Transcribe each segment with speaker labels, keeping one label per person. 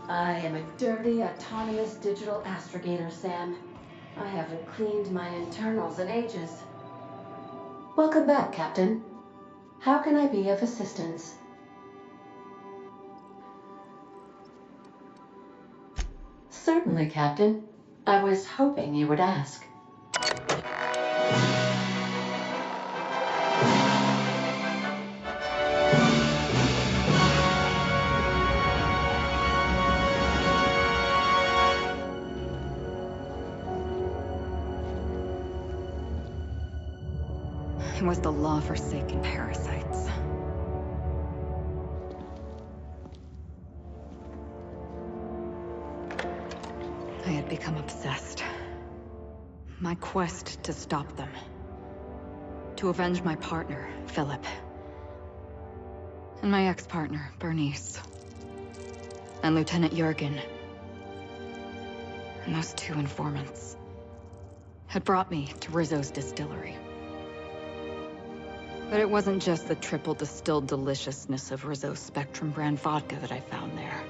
Speaker 1: I am a dirty, autonomous digital astrogator, Sam. I haven't cleaned my internals in ages. Welcome back, Captain. How can I be of assistance? Certainly, Captain. I was hoping you would ask.
Speaker 2: It was the law-forsaken parasites. I had become obsessed. My quest to stop them. To avenge my partner, Philip. And my ex-partner, Bernice. And Lieutenant Jurgen. And those two informants had brought me to Rizzo's distillery. But it wasn't just the triple distilled deliciousness of Rizzo's Spectrum brand vodka that I found there.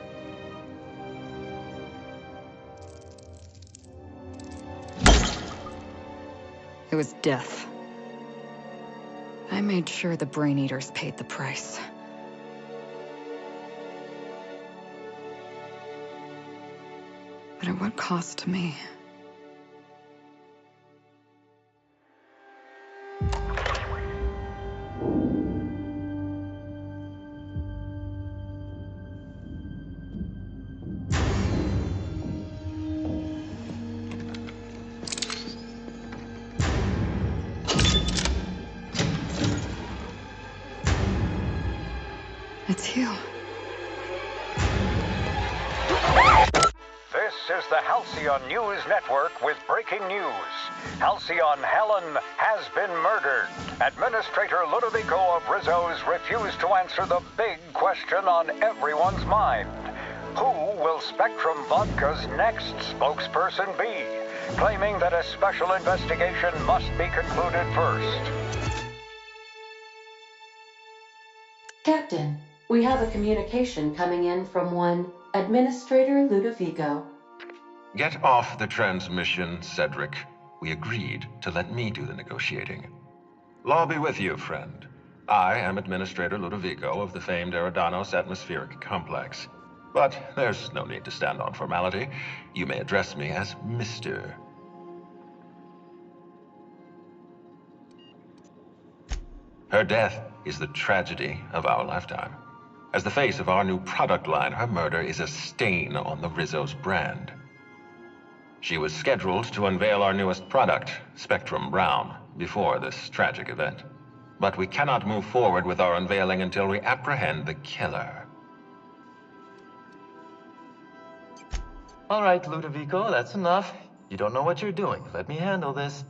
Speaker 2: It was death. I made sure the Brain Eaters paid the price. But at what cost to me? It's you.
Speaker 3: This is the Halcyon News Network with breaking news. Halcyon Helen has been murdered. Administrator Ludovico of Rizzo's refused to answer the big question on everyone's mind. Who will Spectrum Vodka's next spokesperson be? Claiming that a special investigation must be concluded first.
Speaker 1: Captain, we have a communication coming in from one Administrator Ludovico.
Speaker 4: Get off the transmission, Cedric. We agreed to let me do the negotiating. Law be with you, friend. I am Administrator Ludovico of the famed Eridanos Atmospheric Complex. But there's no need to stand on formality. You may address me as Mr. Her death is the tragedy of our lifetime. As the face of our new product line, her murder is a stain on the Rizzo's brand. She was scheduled to unveil our newest product, Spectrum Brown, before this tragic event. But we cannot move forward with our unveiling until we apprehend the killer.
Speaker 5: All right, Ludovico, that's enough. You don't know what you're doing. Let me handle this.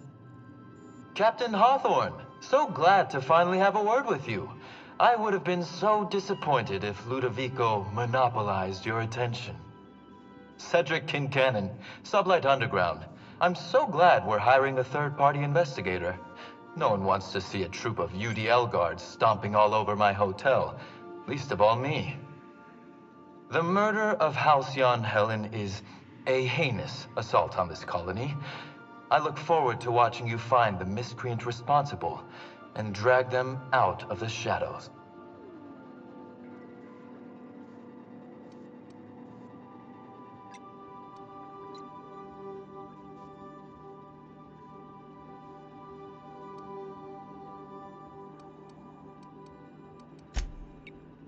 Speaker 5: Captain Hawthorne, so glad to finally have a word with you. I would have been so disappointed if Ludovico monopolized your attention. Cedric Kincannon, Sublight Underground. I'm so glad we're hiring a third-party investigator. No one wants to see a troop of UDL guards stomping all over my hotel, least of all me. The murder of Halcyon Helen is a heinous assault on this colony. I look forward to watching you find the miscreant responsible and drag them out of the shadows.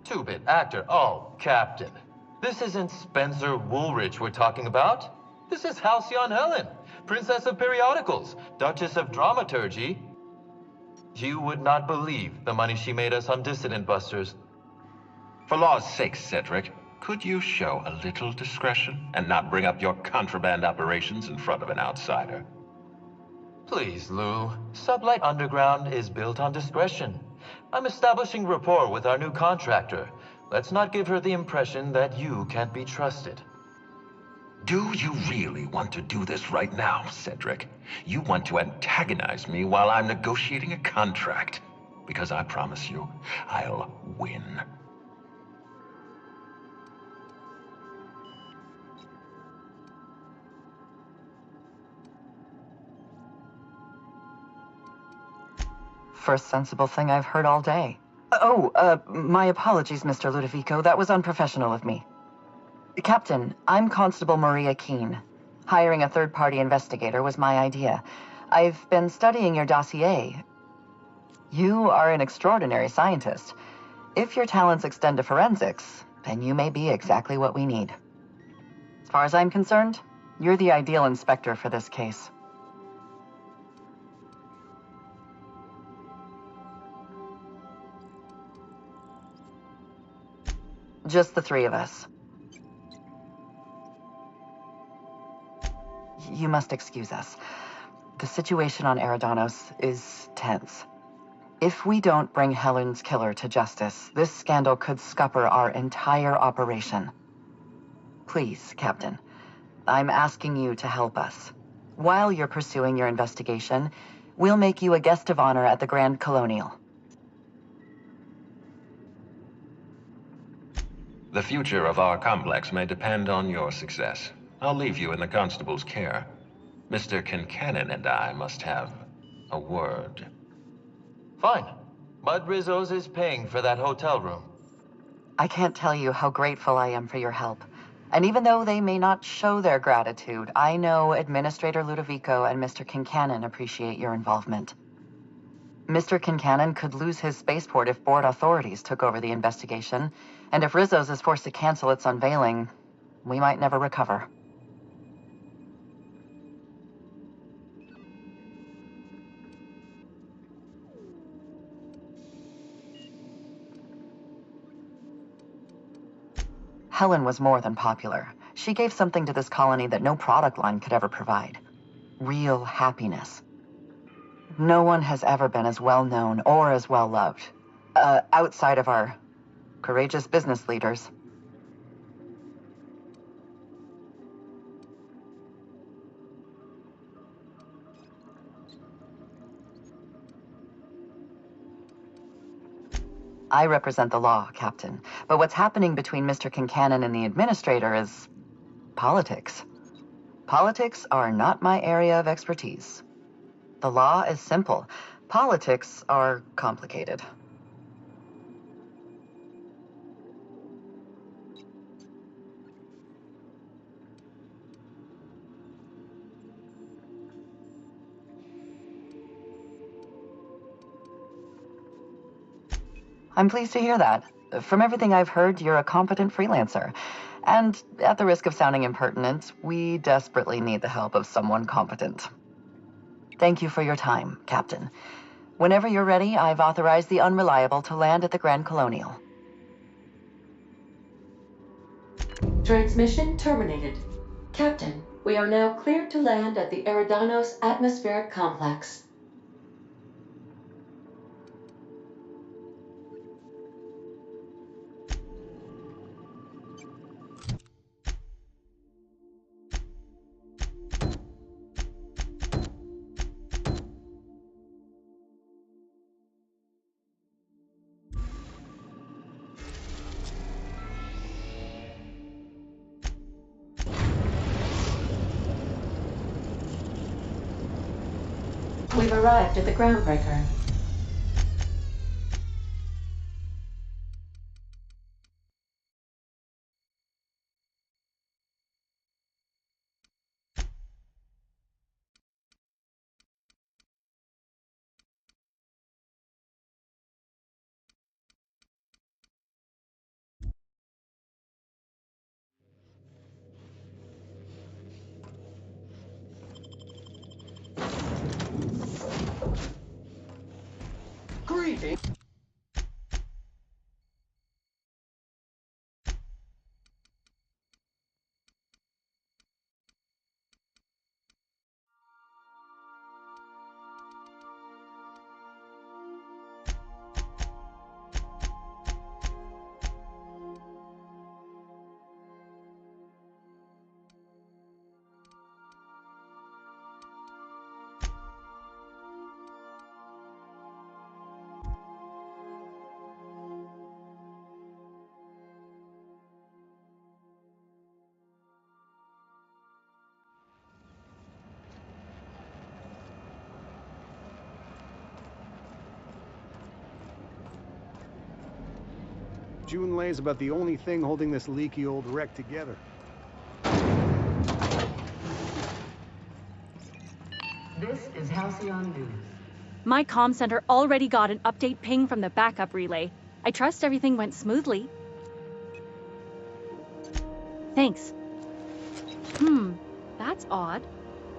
Speaker 5: Two-bit actor. Oh, Captain. This isn't Spencer Woolrich we're talking about. This is Halcyon Helen, Princess of Periodicals, Duchess of Dramaturgy. You would not believe the money she made us on Dissident Busters.
Speaker 4: For law's sake, Cedric, could you show a little discretion and not bring up your contraband operations in front of an outsider?
Speaker 5: Please, Lou. Sublight Underground is built on discretion. I'm establishing rapport with our new contractor. Let's not give her the impression that you can't be trusted.
Speaker 4: Do you really want to do this right now, Cedric? You want to antagonize me while I'm negotiating a contract? Because I promise you, I'll win.
Speaker 6: first sensible thing I've heard all day. My apologies, Mr. Ludovico. That was unprofessional of me. Captain, I'm Constable Maria Keene. Hiring a third-party investigator was my idea. I've been studying your dossier. You are an extraordinary scientist. If your talents extend to forensics, then you may be exactly what we need. As far as I'm concerned, you're the ideal inspector for this case. Just the three of us. You must excuse us. The situation on Eridanos is tense. If we don't bring Helen's killer to justice, this scandal could scupper our entire operation. Please, Captain, I'm asking you to help us. While you're pursuing your investigation, we'll make you a guest of honor at the Grand Colonial.
Speaker 4: The future of our complex may depend on your success. I'll leave you in the constable's care. Mr. Kincannon and I must have a word.
Speaker 5: Fine. But Rizzo's is paying for that hotel room.
Speaker 6: I can't tell you how grateful I am for your help. And even though they may not show their gratitude, I know Administrator Ludovico and Mr. Kincannon appreciate your involvement. Mr. Kincannon could lose his spaceport if board authorities took over the investigation, and if Rizzo's is forced to cancel its unveiling, we might never recover. Helen was more than popular. She gave something to this colony that no product line could ever provide. Real happiness. No one has ever been as well known or as well loved. Outside of our courageous business leaders. I represent the law, Captain. But what's happening between Mr. Kincannon and the Administrator is politics. Politics are not my area of expertise. The law is simple. Politics are complicated. I'm pleased to hear that. From everything I've heard, you're a competent freelancer. And at the risk of sounding impertinent, we desperately need the help of someone competent. Thank you for your time, Captain. Whenever you're ready, I've authorized the Unreliable to land at the Grand Colonial.
Speaker 1: Transmission terminated. Captain, we are now cleared to land at the Eridanos Atmospheric Complex. We've arrived at the groundbreaker.
Speaker 7: Junlei is about the only thing holding this leaky old wreck together.
Speaker 8: This is Halcyon News.
Speaker 9: My comm center already got an update ping from the backup relay. I trust everything went smoothly. Thanks. That's odd.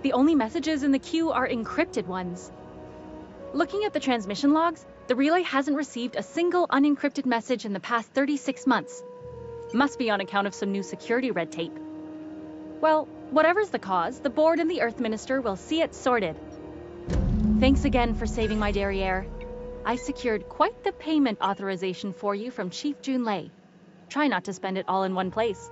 Speaker 9: The only messages in the queue are encrypted ones. Looking at the transmission logs, the relay hasn't received a single unencrypted message in the past 36 months. Must be on account of some new security red tape. Well, whatever's the cause, the board and the Earth Minister will see it sorted. Thanks again for saving my derriere. I secured quite the payment authorization for you from Chief Junlei. Try not to spend it all in one place.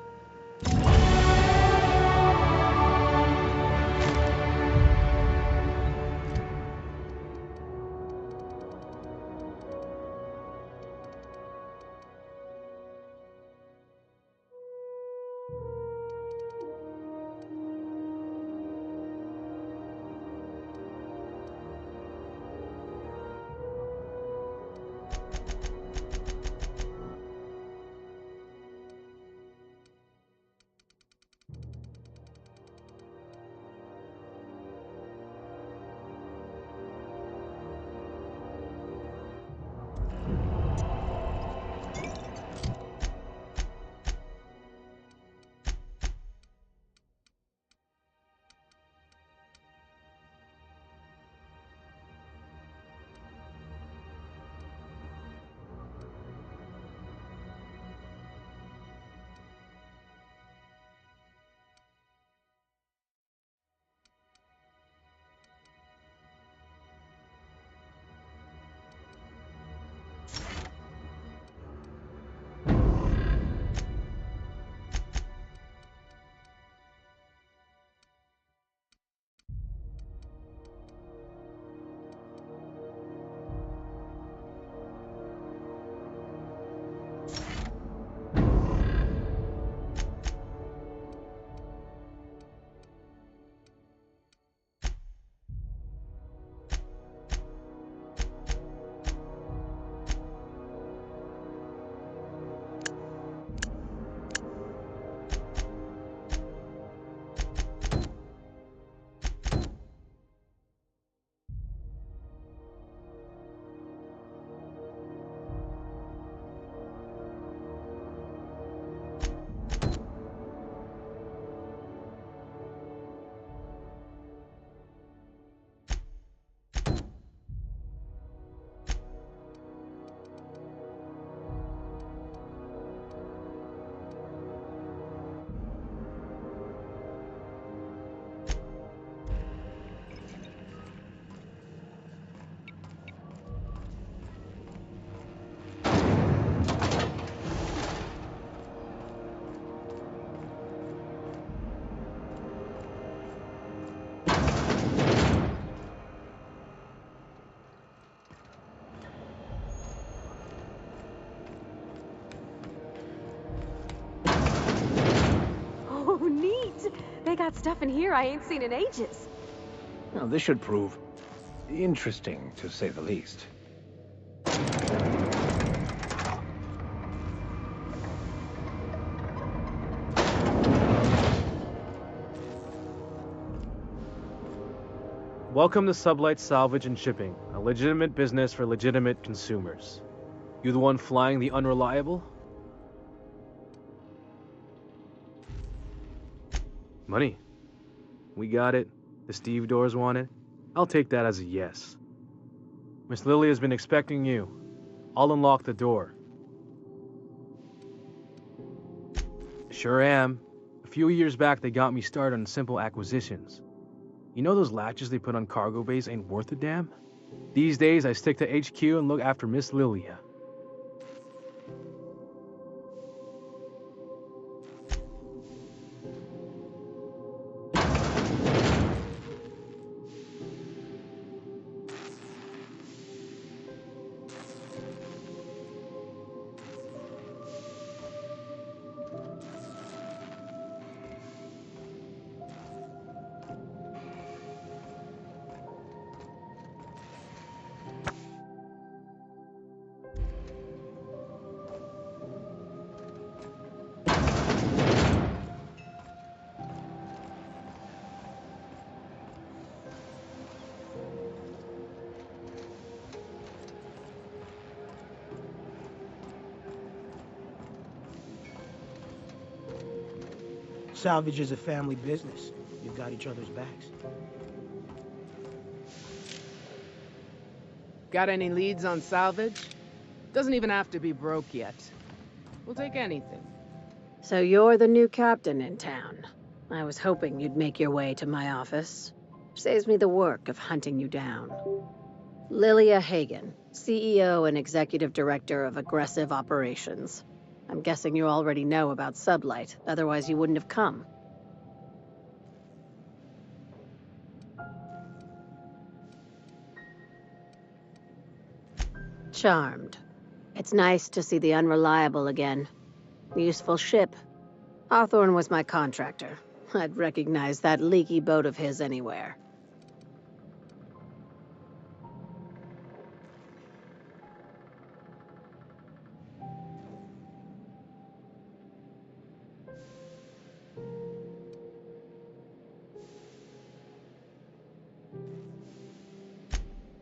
Speaker 10: They got stuff in here I ain't seen in ages.
Speaker 7: Now, this should prove interesting, to say the least.
Speaker 11: Welcome to Sublight Salvage and Shipping, a legitimate business for legitimate consumers. You the one flying the unreliable? Money. We got it. The Steve Doors want it. I'll take that as a yes. Miss Lily has been expecting you. I'll unlock the door. Sure am. A few years back, they got me started on simple acquisitions. You know those latches they put on cargo bays ain't worth a damn? These days, I stick to HQ and look after Miss Lilia.
Speaker 12: Salvage is a family business. You've got each other's backs.
Speaker 13: Got any leads on salvage? Doesn't even have to be broke yet. We'll take anything.
Speaker 14: So you're the new captain in town. I was hoping you'd make your way to my office. Saves me the work of hunting you down. Lilia Hagen, CEO and Executive Director of Aggressive Operations. I'm guessing you already know about Sublight, otherwise you wouldn't have come. Charmed. It's nice to see the Unreliable again. Useful ship. Hawthorne was my contractor. I'd recognize that leaky boat of his anywhere.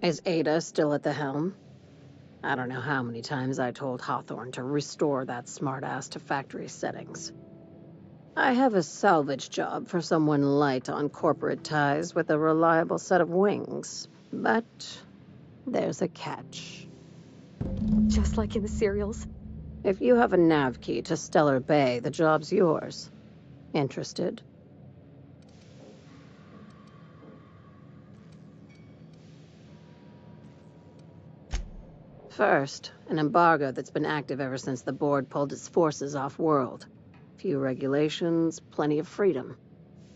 Speaker 14: Is Ada still at the helm? I don't know how many times I told Hawthorne to restore that smartass to factory settings. I have a salvage job for someone light on corporate ties with a reliable set of wings, but there's a catch.
Speaker 10: Just like in the serials?
Speaker 14: If you have a nav key to Stellar Bay, the job's yours. Interested? First, an embargo that's been active ever since the board pulled its forces off-world. Few regulations, plenty of freedom.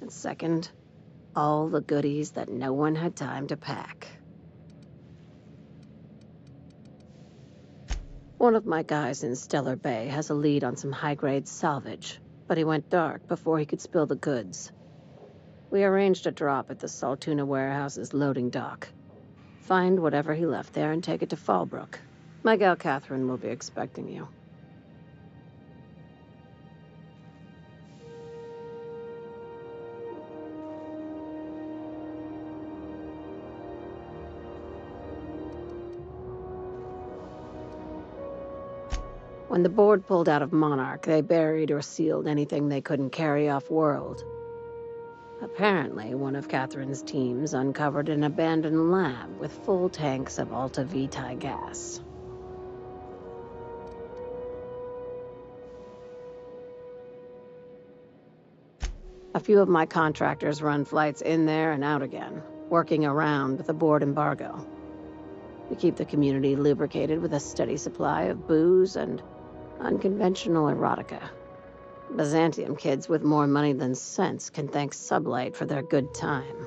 Speaker 14: And second, all the goodies that no one had time to pack. One of my guys in Stellar Bay has a lead on some high-grade salvage, but he went dark before he could spill the goods. We arranged a drop at the Saltuna warehouse's loading dock. Find whatever he left there and take it to Fallbrook. My gal Catherine will be expecting you. When the board pulled out of Monarch, they buried or sealed anything they couldn't carry off-world. Apparently, one of Catherine's teams uncovered an abandoned lab with full tanks of Alta Vitae gas. A few of my contractors run flights in there and out again, working around with the board embargo. We keep the community lubricated with a steady supply of booze and unconventional erotica. Byzantium kids with more money than sense can thank Sublight for their good time.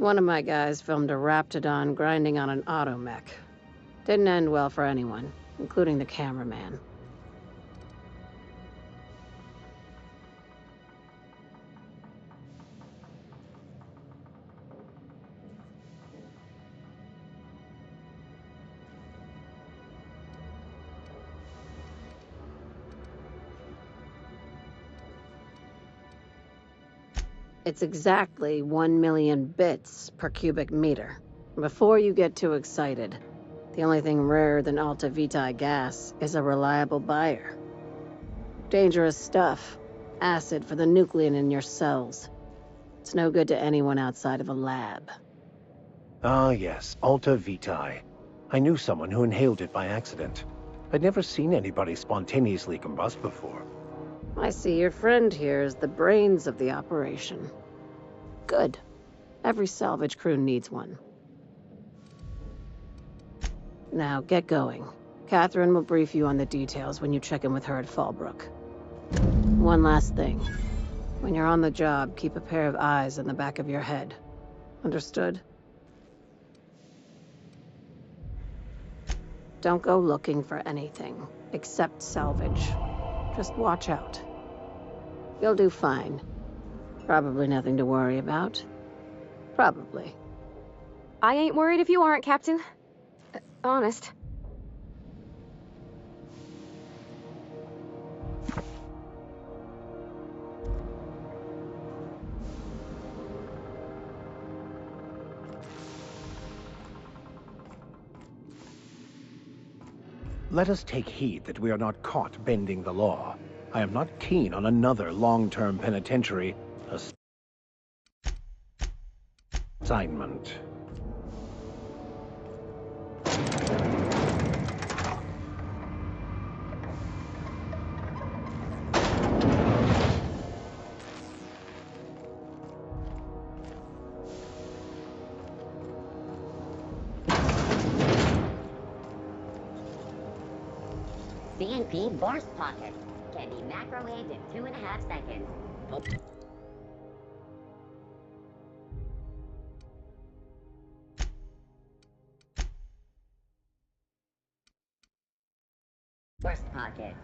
Speaker 14: One of my guys filmed a Raptidon grinding on an automech. Didn't end well for anyone, including the cameraman. It's exactly 1 million bits per cubic meter. Before you get too excited, the only thing rarer than Alta Vitae gas is a reliable buyer. Dangerous stuff. Acid for the nucleon in your cells. It's no good to anyone outside of a lab.
Speaker 7: Ah, yes, Alta Vitae. I knew someone who inhaled it by accident. I'd never seen anybody spontaneously combust before.
Speaker 14: I see your friend here is the brains of the operation. Good. Every salvage crew needs one. Now, get going. Catherine will brief you on the details when you check in with her at Fallbrook. One last thing. When you're on the job, keep a pair of eyes in the back of your head. Understood? Don't go looking for anything, except salvage. Just watch out. You'll do fine. Probably nothing to worry about. Probably.
Speaker 10: I ain't worried if you aren't, Captain. Honest.
Speaker 7: Let us take heed that we are not caught bending the law. I am not keen on another long-term penitentiary assignment.
Speaker 15: CNP burst pocket can be macrowaved in 2.5 seconds. Burst pockets.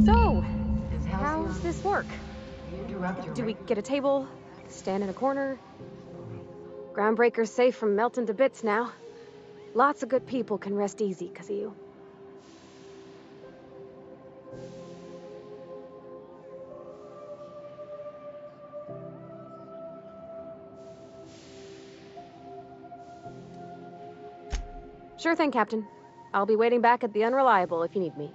Speaker 10: So, how's this work? Do we get a table? Stand in a corner? Groundbreaker's safe from melting to bits now. Lots of good people can rest easy because of you. Sure thing, Captain. I'll be waiting back at the Unreliable if you need me.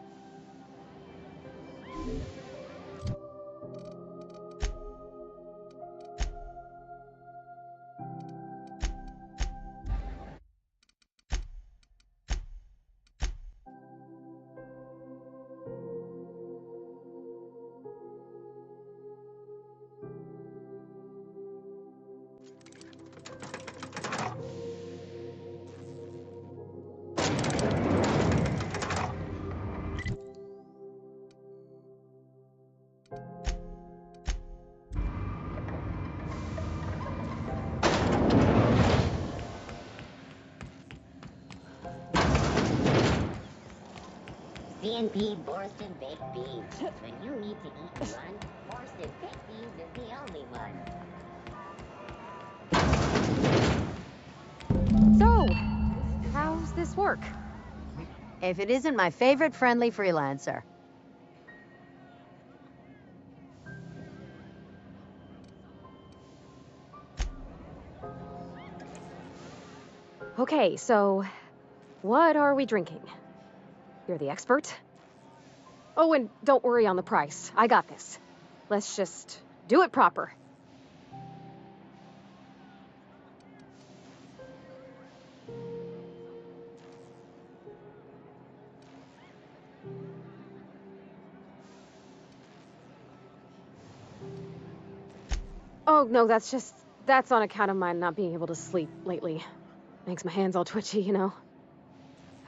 Speaker 15: CNP borsted baked beans. When you need to eat one, borsted baked beans is the only one.
Speaker 10: So, how's this work?
Speaker 16: If it isn't my favorite friendly freelancer.
Speaker 10: Okay, so what are we drinking? You're the expert. Oh, and don't worry on the price. I got this. Let's just do it proper. Oh, no, that's on account of my not being able to sleep lately. Makes my hands all twitchy, you know.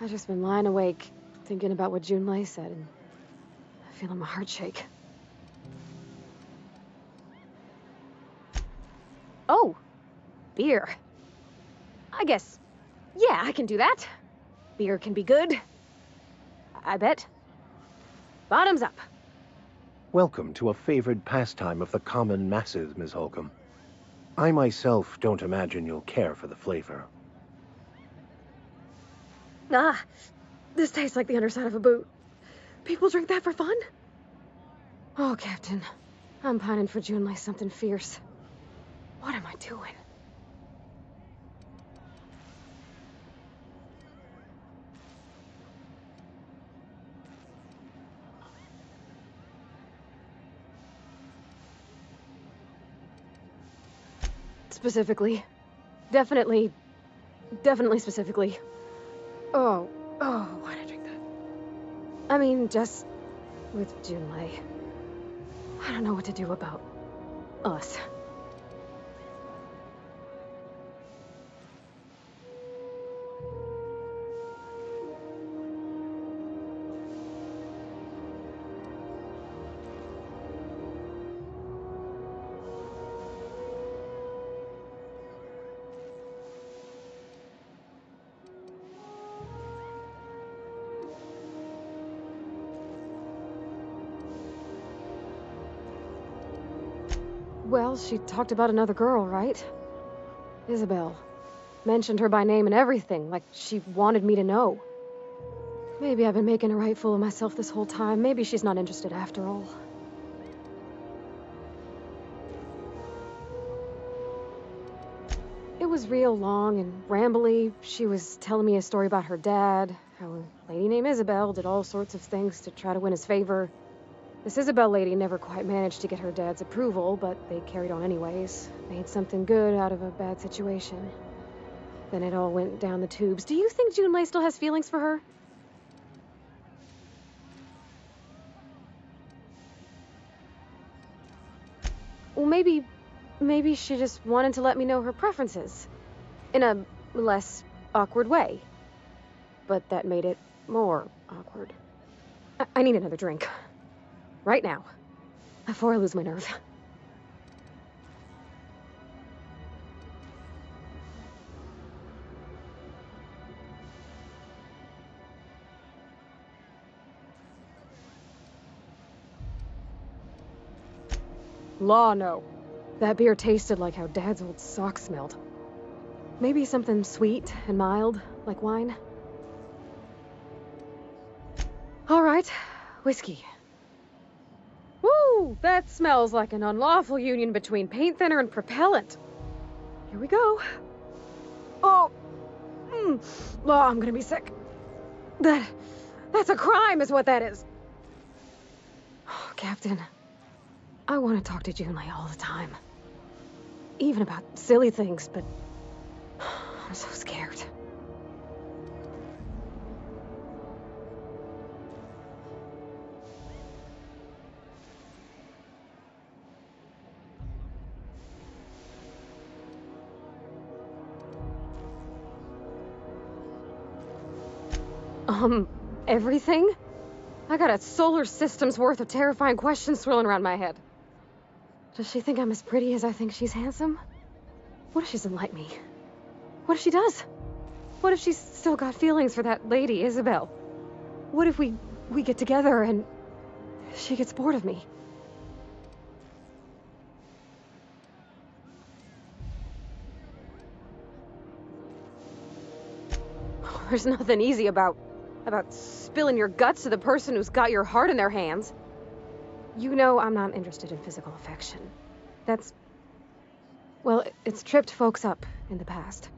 Speaker 10: I've just been lying awake, thinking about what Junlei said, and feeling my heart shake. Oh, beer. I guess, yeah, I can do that. Beer can be good. I bet. Bottoms up.
Speaker 7: Welcome to a favored pastime of the common masses, Ms. Holcomb. I myself don't imagine you'll care for the flavor.
Speaker 10: Ah, this tastes like the underside of a boot. People drink that for fun? Oh, Captain, I'm pining for Junlei something fierce. What am I doing? Specifically. Definitely specifically. Oh, why'd I drink that? I mean, just with Junlei. I don't know what to do about us. Well, she talked about another girl, right? Isabel. Mentioned her by name and everything, like she wanted me to know. Maybe I've been making a right fool of myself this whole time. Maybe she's not interested after all. It was real long and rambly. She was telling me a story about her dad, how a lady named Isabel did all sorts of things to try to win his favor. This Isabel lady never quite managed to get her dad's approval, but they carried on anyways. Made something good out of a bad situation. Then it all went down the tubes. Do you think Junlei still has feelings for her? Well, maybe she just wanted to let me know her preferences. In a less awkward way. But that made it more awkward. I need another drink. Right now. Before I lose my nerve. Law, no. That beer tasted like how Dad's old socks smelled. Maybe something sweet and mild, like wine. All right, whiskey. Woo! That smells like an unlawful union between paint thinner and propellant. Here we go. Oh! Oh, I'm gonna be sick. That's a crime is what that is. Oh, Captain. I want to talk to Junlei all the time. Even about silly things, but I'm so scared. Everything? I got a solar system's worth of terrifying questions swirling around my head. Does she think I'm as pretty as I think she's handsome? What if she doesn't like me? What if she does? What if she's still got feelings for that lady, Isabel? What if we get together and she gets bored of me? There's nothing easy about spilling your guts to the person who's got your heart in their hands. You know I'm not interested in physical affection. Well, it's tripped folks up in the past.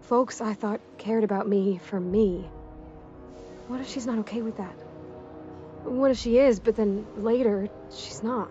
Speaker 10: Folks I thought cared about me for me. What if she's not okay with that? What if she is, but then later, she's not?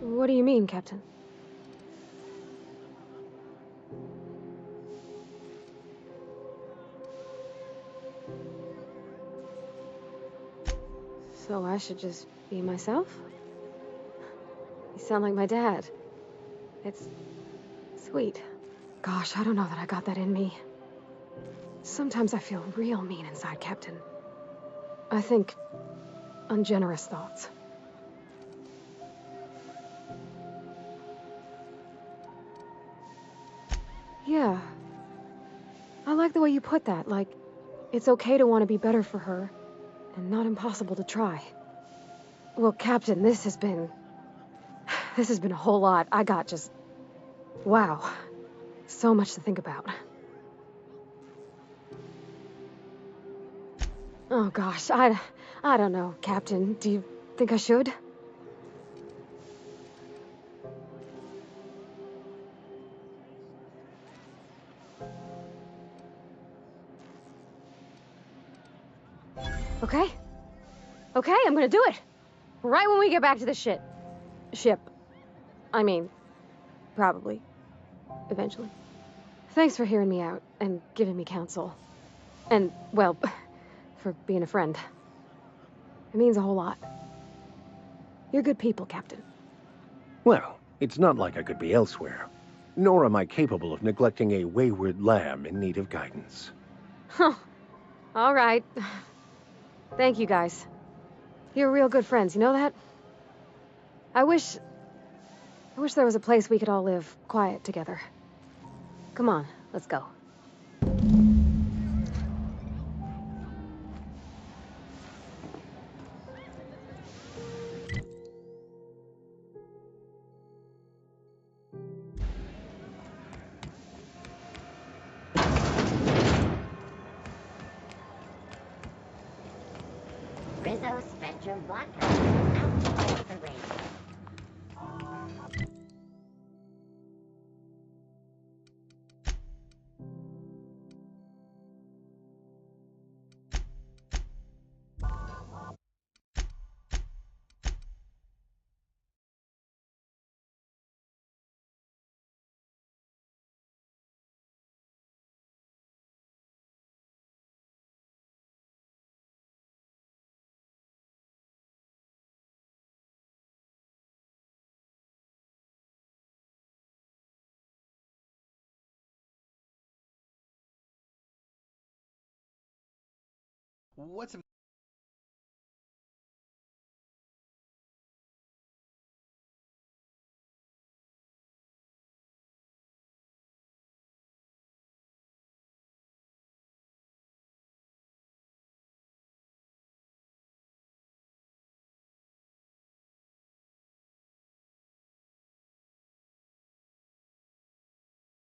Speaker 10: What do you mean, Captain? So I should just be myself? You sound like my dad. It's sweet. Gosh, I don't know that I got that in me. Sometimes I feel real mean inside, Captain. I think ungenerous thoughts. Yeah. I like the way you put that, like, it's okay to want to be better for her, and not impossible to try. Well, Captain, this has been a whole lot. I got just... wow. So much to think about. Oh gosh, I don't know, Captain. Do you think I should? Okay, I'm gonna do it. Right when we get back to the ship. I mean, probably. Eventually. Thanks for hearing me out and giving me counsel. And, well, for being a friend. It means a whole lot. You're good people, Captain.
Speaker 7: Well, it's not like I could be elsewhere. Nor am I capable of neglecting a wayward lamb in need of guidance.
Speaker 10: Huh. All right. Thank you, guys. You're real good friends, you know that? I wish there was a place we could all live quiet together. Come on, let's go.
Speaker 15: Rizzo Spectrum Blocker. Out the range.
Speaker 17: What's up?